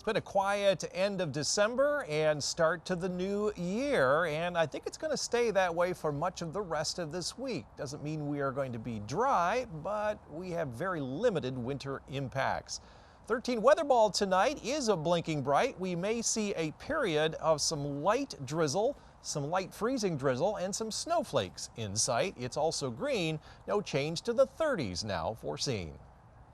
been a quiet end of December and start to the new year, and I think it's going to stay that way for much of the rest of this week. Doesn't mean we are going to be dry, but we have very limited winter impacts. 13 weather ball tonight is a blinking bright. We may see a period of some light drizzle, some light freezing drizzle, and some snowflakes in sight. It's also green. No change to the 30s now foreseen.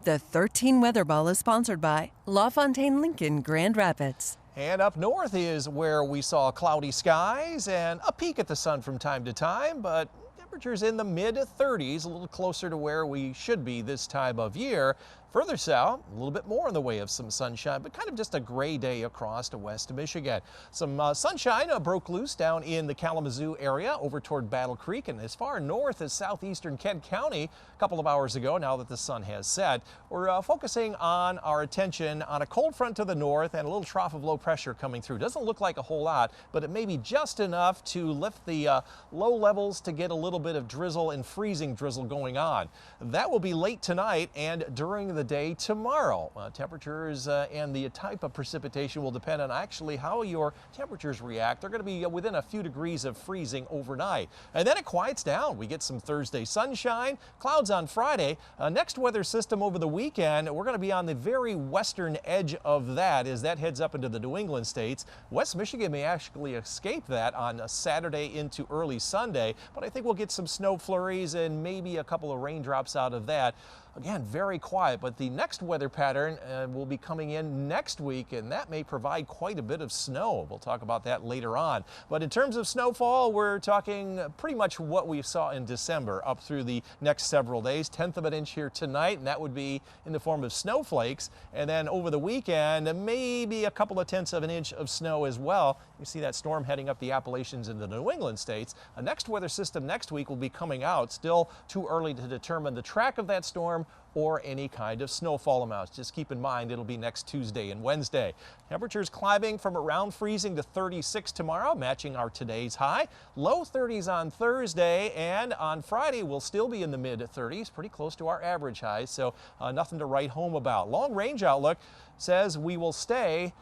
The 13 Weather Ball is sponsored by LaFontaine Lincoln Grand Rapids. And up north is where we saw cloudy skies and a peek at the sun from time to time, but temperatures in the mid-30s, a little closer to where we should be this time of year. Further south, a little bit more in the way of some sunshine, but kind of just a gray day across to west Michigan. Some sunshine broke loose down in the Kalamazoo area over toward Battle Creek and as far north as southeastern Kent County a couple of hours ago, now that the sun has set. We're focusing on our attention on a cold front to the north and a little trough of low pressure coming through. Doesn't look like a whole lot, but it may be just enough to lift the low levels to get a little bit of drizzle and freezing drizzle going on. That will be late tonight and during the day tomorrow. Temperatures and the type of precipitation will depend on actually how your temperatures react. They're going to be within a few degrees of freezing overnight. And then it quiets down. We get some Thursday sunshine, clouds on Friday. Next weather system over the weekend, we're going to be on the very western edge of that as that heads up into the New England states. West Michigan may actually escape that on Saturday into early Sunday, but I think we'll get some snow flurries and maybe a couple of raindrops out of that. Again, very quiet, but the next weather pattern will be coming in next week, and that may provide quite a bit of snow. We'll talk about that later on. But in terms of snowfall, we're talking pretty much what we saw in December up through the next several days. 1/10 of an inch here tonight, and that would be in the form of snowflakes. And then over the weekend, maybe a couple of 1/10 of an inch of snow as well. You see that storm heading up the Appalachians into the New England states. A next weather system next week will be coming out. Still too early to determine the track of that storm or any kind of snowfall amounts. Just keep in mind it'll be next Tuesday and Wednesday. Temperatures climbing from around freezing to 36 tomorrow, matching our today's high. Low 30s on Thursday, and on Friday we'll still be in the mid-30s, pretty close to our average highs, so nothing to write home about. Long range outlook says we will stay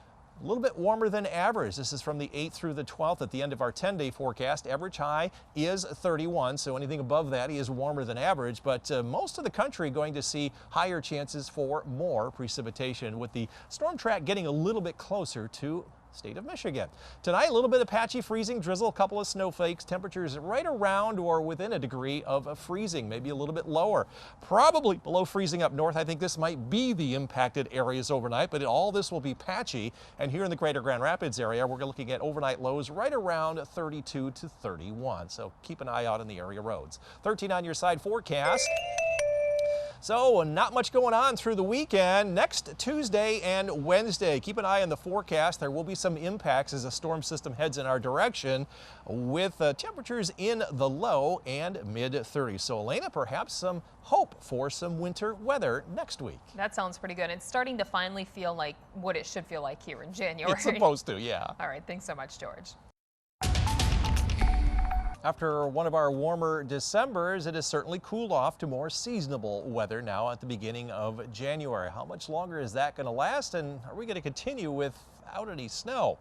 a little bit warmer than average. This is from the 8th through the 12th at the end of our 10-day forecast. Average high is 31, so anything above that is warmer than average, but most of the country going to see higher chances for more precipitation with the storm track getting a little bit closer to state of Michigan. Tonight, a little bit of patchy freezing drizzle, a couple of snowflakes, temperatures right around or within a degree of freezing, maybe a little bit lower. Probably below freezing up north. I think this might be the impacted areas overnight, but all this will be patchy. And here in the greater Grand Rapids area, we're looking at overnight lows right around 32 to 31. So keep an eye out on the area roads. 13 on your side forecast. So not much going on through the weekend. Next Tuesday and Wednesday, keep an eye on the forecast. There will be some impacts as a storm system heads in our direction with temperatures in the low and mid-30s. So Elena, perhaps some hope for some winter weather next week. That sounds pretty good. It's starting to finally feel like what it should feel like here in January. It's supposed to, yeah. All right, thanks so much, George. After one of our warmer Decembers, it has certainly cooled off to more seasonable weather now at the beginning of January. How much longer is that going to last, and are we going to continue without any snow?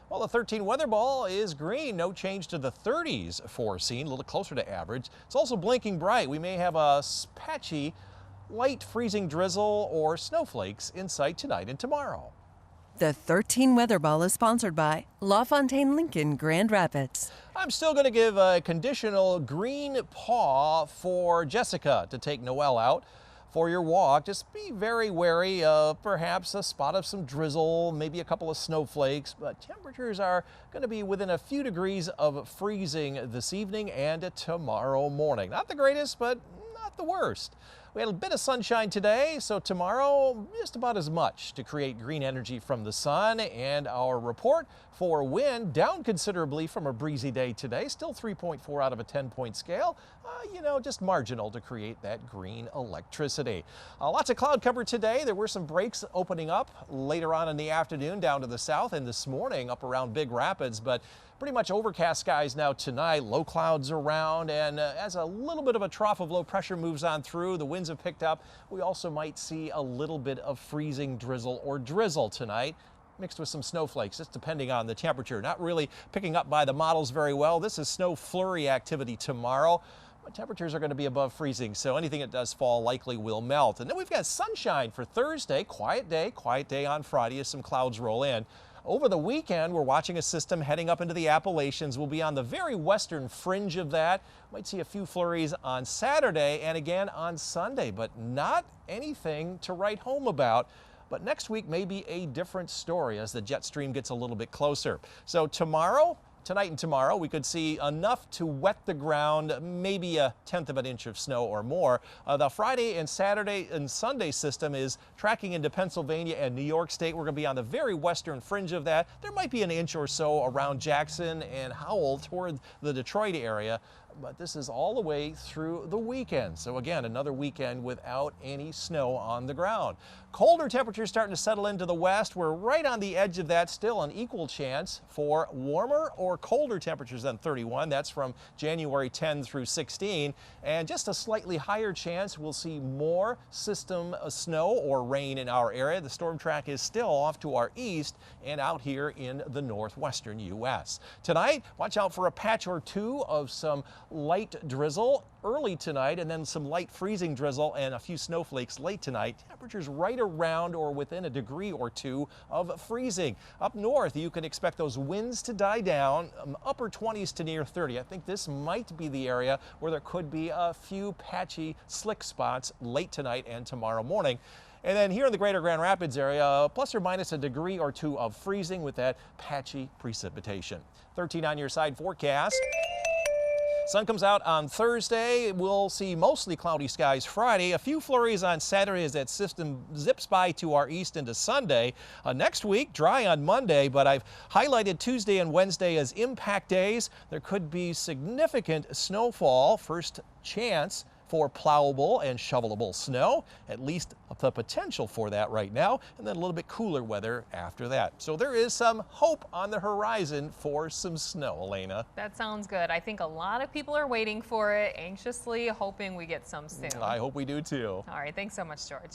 Well, the 13 weather ball is green. No change to the 30s foreseen, a little closer to average. It's also blinking bright. We may have a patchy, light freezing drizzle or snowflakes in sight tonight and tomorrow. The 13 Weather Ball is sponsored by LaFontaine Lincoln Grand Rapids. I'm still going to give a conditional green paw for Jessica to take Noelle out for your walk. Just be very wary of perhaps a spot of some drizzle, maybe a couple of snowflakes, but temperatures are going to be within a few degrees of freezing this evening and tomorrow morning. Not the greatest, but not the worst. We had a bit of sunshine today, so tomorrow just about as much to create green energy from the sun. And our report for wind down considerably from a breezy day today, still 3.4 out of a 10-point scale. Just marginal to create that green electricity. Lots of cloud cover today. There were some breaks opening up later on in the afternoon down to the south and this morning up around Big Rapids, but pretty much overcast skies now tonight, low clouds around, and as a little bit of a trough of low pressure moves on through, the winds have picked up. We also might see a little bit of freezing drizzle or drizzle tonight. mixed with some snowflakes, just depending on the temperature. Not really picking up by the models very well. This is snow flurry activity tomorrow. But temperatures are going to be above freezing, so anything that does fall likely will melt. And then we've got sunshine for Thursday. Quiet day on Friday as some clouds roll in. Over the weekend, we're watching a system heading up into the Appalachians. We'll be on the very western fringe of that. Might see a few flurries on Saturday and again on Sunday, but not anything to write home about. But next week may be a different story as the jet stream gets a little bit closer. So tonight and tomorrow, we could see enough to wet the ground, maybe 1/10 of an inch of snow or more. The Friday and Saturday and Sunday system is tracking into Pennsylvania and New York State. We're going to be on the very western fringe of that. There might be an inch or so around Jackson and Howell toward the Detroit area. But this is all the way through the weekend. So again, another weekend without any snow on the ground. Colder temperatures starting to settle into the west. We're right on the edge of that, still an equal chance for warmer or colder temperatures than 31. That's from January 10 through 16. And just a slightly higher chance we'll see more system snow or rain in our area. The storm track is still off to our east and out here in the northwestern U.S. Tonight, watch out for a patch or two of some light drizzle early tonight and then some light freezing drizzle and a few snowflakes late tonight. Temperatures right around or within a degree or two of freezing. Up north, you can expect those winds to die down, upper 20s to near 30. I think this might be the area where there could be a few patchy slick spots late tonight and tomorrow morning. And then here in the greater Grand Rapids area, plus or minus a degree or two of freezing with that patchy precipitation. 13 on your side forecast. Sun comes out on Thursday. We'll see mostly cloudy skies Friday. A few flurries on Saturday as that system zips by to our east into Sunday. Next week, dry on Monday, but I've highlighted Tuesday and Wednesday as impact days. There could be significant snowfall. First chance for plowable and shovelable snow, at least the potential for that right now, and then a little bit cooler weather after that. So there is some hope on the horizon for some snow, Elena. That sounds good. I think a lot of people are waiting for it, anxiously hoping we get some soon. I hope we do too. All right, thanks so much, George.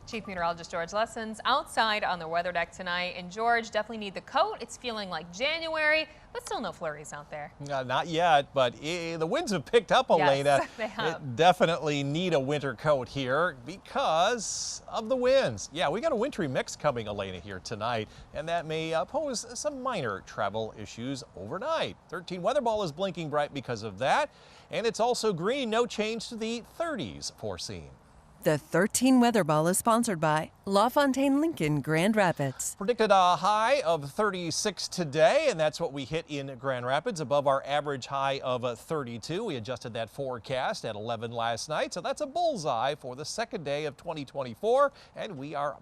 Chief Meteorologist George Lessons outside on the weather deck tonight. And George, definitely need the coat. It's feeling like January, but still no flurries out there. Not yet, but the winds have picked up, Elena. Yes, they have. Definitely need a winter coat here because of the winds. Yeah, we got a wintry mix coming, Elena, here tonight, and that may pose some minor travel issues overnight. 13 weather ball is blinking bright because of that, and it's also green. No change to the 30s foreseen. The 13 Weather Ball is sponsored by LaFontaine Lincoln Grand Rapids. Predicted a high of 36 today, and that's what we hit in Grand Rapids, above our average high of 32. We adjusted that forecast at 11 last night, so that's a bullseye for the second day of 2024, and we are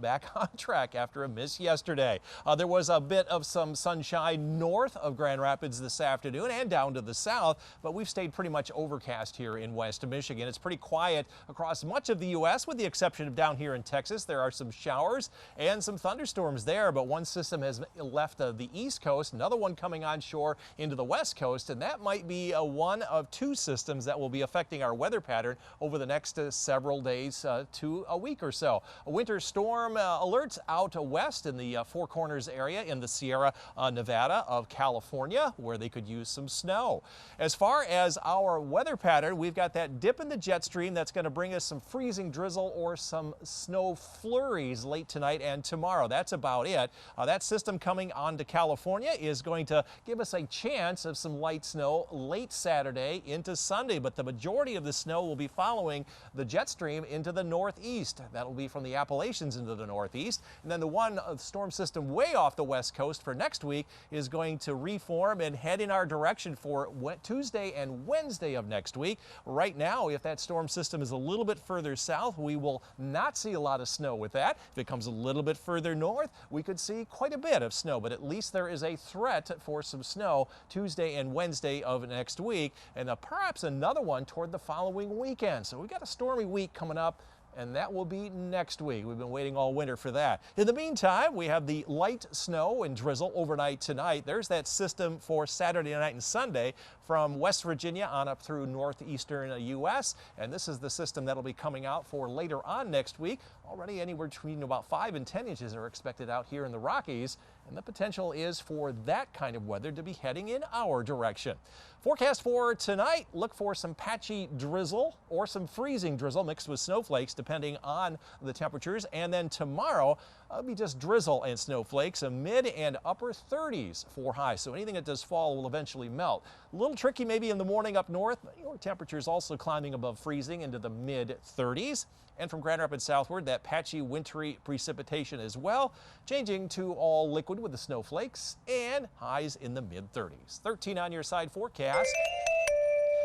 back on track after a miss yesterday. There was a bit of some sunshine north of Grand Rapids this afternoon and down to the south, but we've stayed pretty much overcast here in West Michigan. It's pretty quiet across much of the U.S., with the exception of down here in Texas. There are some showers and some thunderstorms there, but one system has left the east coast, another one coming onshore into the west coast, and that might be one of two systems that will be affecting our weather pattern over the next several days to a week or so. A winter storm alerts out west in the Four Corners area in the Sierra Nevada of California, where they could use some snow. As far as our weather pattern, we've got that dip in the jet stream that's going to bring us some freezing drizzle or some snow flurries late tonight and tomorrow. That's about it. That system coming onto California is going to give us a chance of some light snow late Saturday into Sunday, but the majority of the snow will be following the jet stream into the northeast. That'll be from the Appalachians into the northeast. And then the one storm system way off the west coast for next week is going to reform and head in our direction for Tuesday and Wednesday of next week. Right now, if that storm system is a little bit further south, we will not see a lot of snow with that. If it comes a little bit further north, we could see quite a bit of snow, but at least there is a threat for some snow Tuesday and Wednesday of next week, and perhaps another one toward the following weekend. So we've got a stormy week coming up, and that will be next week. We've been waiting all winter for that. In the meantime, we have the light snow and drizzle overnight tonight. There's that system for Saturday night and Sunday from West Virginia on up through northeastern U.S. And this is the system that'll be coming out for later on next week. Already anywhere between about 5 and 10 inches are expected out here in the Rockies, and the potential is for that kind of weather to be heading in our direction. Forecast for tonight, look for some patchy drizzle or some freezing drizzle mixed with snowflakes depending on the temperatures. And then tomorrow, it'll be just drizzle and snowflakes, a mid and upper 30s for highs. So anything that does fall will eventually melt. A little tricky maybe in the morning up north, but your temperatures also climbing above freezing into the mid 30s. And from Grand Rapids southward, that patchy wintry precipitation as well, changing to all liquid with the snowflakes and highs in the mid 30s. 13 on your side forecast.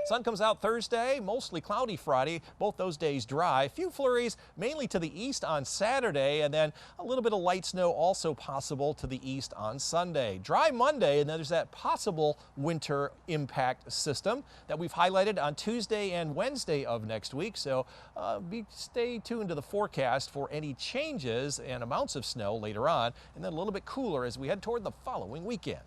Sun comes out Thursday, mostly cloudy Friday, both those days dry. A few flurries mainly to the east on Saturday, and then a little bit of light snow also possible to the east on Sunday. Dry Monday, and then there's that possible winter impact system that we've highlighted on Tuesday and Wednesday of next week. So stay tuned to the forecast for any changes and amounts of snow later on, and then a little bit cooler as we head toward the following weekend.